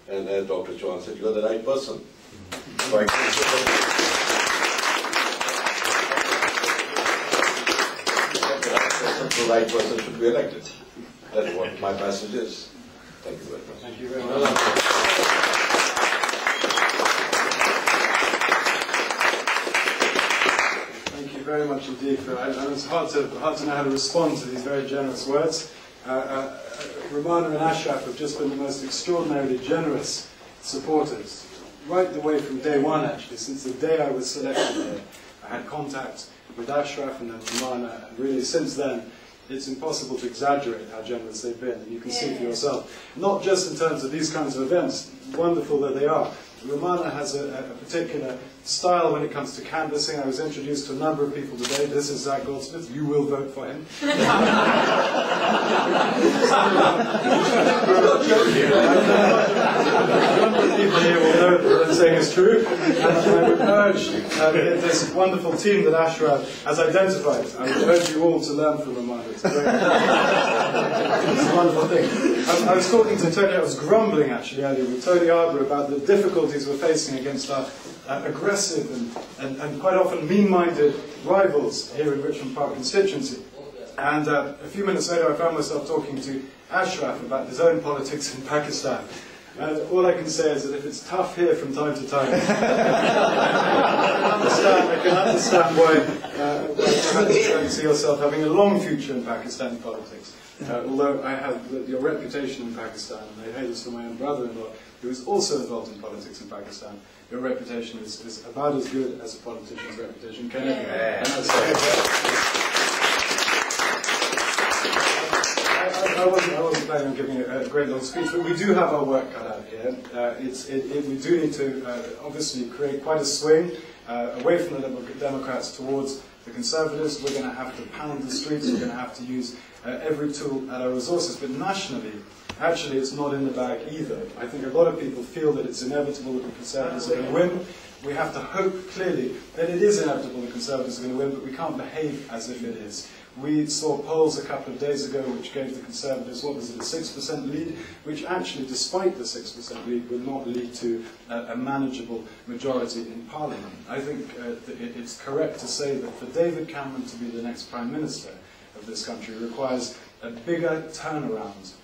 And as Dr. Chohan said, you are the right person. So I the right person should be elected. That's what my message is. Thank you very much. Thank you very much. Thank you very much indeed. It's hard to know how to respond to these very generous words. Romana and Ashraf have just been the most extraordinarily generous supporters, right the way from day one, actually. Since the day I was selected here, I had contact with Ashraf and then Romana, and really since then, it's impossible to exaggerate how generous they've been, and you can see for yourself. Not just in terms of these kinds of events, wonderful that they are. Romana has a particular style when it comes to canvassing. I was introduced to a number of people today. This is Zach Goldsmith. You will vote for him. I'm not joking. A number of people here will know that what I'm saying is true. And I would urge this wonderful team that Ashraf has identified. I would urge you all to learn from Romana. It's a wonderful thing. I was talking to Tony, I was grumbling actually earlier with Tony Arbor about the difficulties we're facing against our aggressive and quite often mean-minded rivals here in Richmond Park constituency. And a few minutes later I found myself talking to Ashraf about his own politics in Pakistan. And all I can say is that if it's tough here from time to time, I can understand why you don't see yourself having a long future in Pakistani politics. Although I have your reputation in Pakistan, and I hear this from my own brother-in-law, who is also involved in politics in Pakistan, your reputation is about as good as a politician's reputation can be. I wasn't planning on giving a great long speech, but we do have our work cut out here. We do need to obviously create quite a swing away from the Democrats towards the Conservatives. We're going to have to pound the streets, we're going to have to use every tool at our resources, but nationally, actually it's not in the bag either. I think a lot of people feel that it's inevitable that the Conservatives are going to win. We have to hope clearly that it is inevitable the Conservatives are going to win, but we can't behave as if it is. We saw polls a couple of days ago which gave the Conservatives, what was it, a 6% lead, which actually, despite the 6% lead, would not lead to a manageable majority in Parliament. I think it's correct to say that for David Cameron to be the next Prime Minister of this country requires a bigger turnaround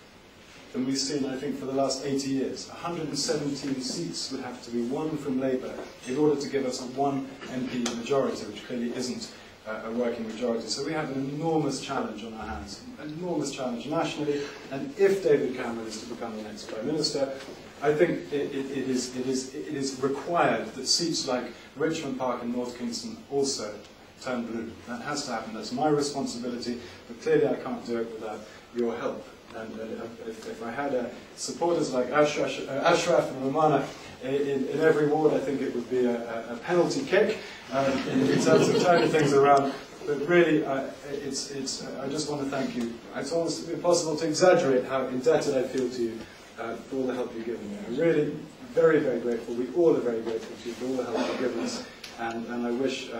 than we've seen, I think, for the last 80 years. 117 seats would have to be won from Labour in order to give us a 1 MP majority, which clearly isn't a working majority. So we have an enormous challenge on our hands, an enormous challenge nationally, and if David Cameron is to become the next Prime Minister, I think it is required that seats like Richmond Park and North Kingston also turn blue. That has to happen. That's my responsibility, but clearly I can't do it without your help. And if I had supporters like Ashraf and Romana in every ward, I think it would be a penalty kick in terms of turning things around. But really, I just want to thank you. It's almost impossible to exaggerate how indebted I feel to you for all the help you've given me. I'm really very, very grateful. We all are very grateful to you for all the help you've given us. And I wish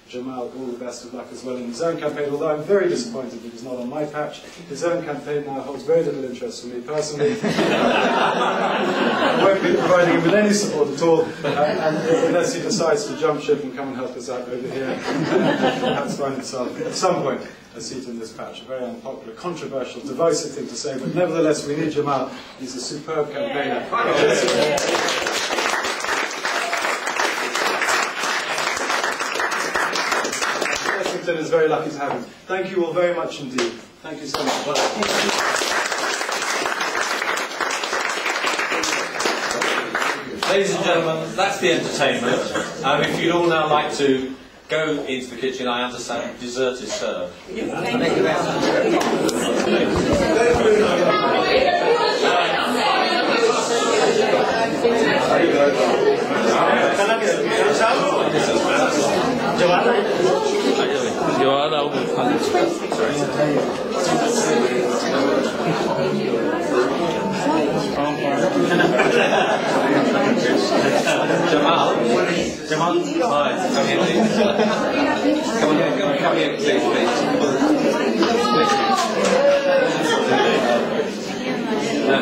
Jamal all the best of luck as well in his own campaign, although I'm very disappointed that he's not on my patch. His own campaign now holds very little interest for me personally. I won't be providing him with any support at all, unless he decides to jump ship and come and help us out over here. Perhaps find himself, at some point, a seat in this patch. A very unpopular, controversial, divisive thing to say, but nevertheless we need Jamal. He's a superb campaigner. Is very lucky to have him. Thank you all very much indeed. Thank you so much. Ladies and gentlemen, that's the entertainment. If you'd all now like to go into the kitchen, I understand dessert is served. Thank you very much. Jamal, hi, come here, please. Come here, please. No.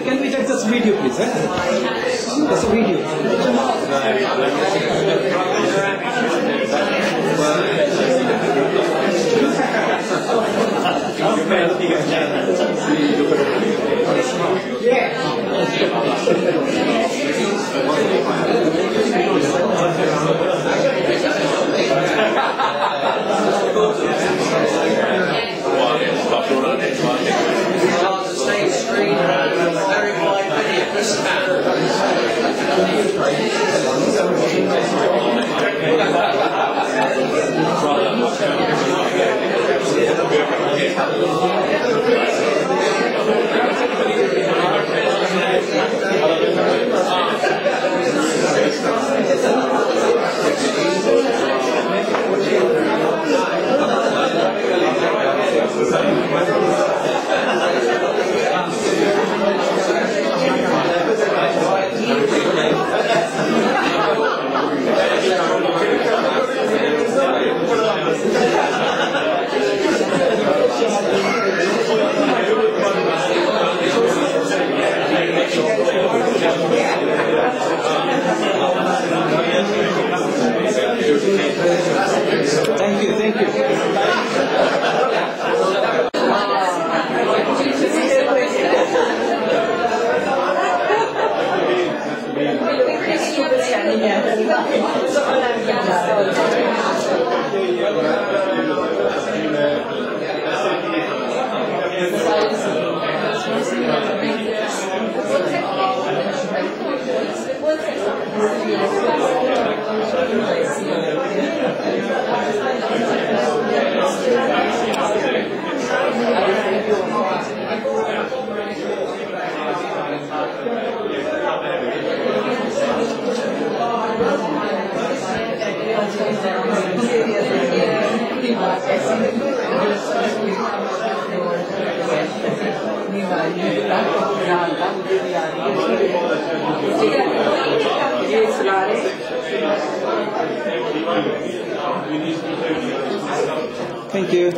Can we get this video, please? That's a video. Thank you. Thank you.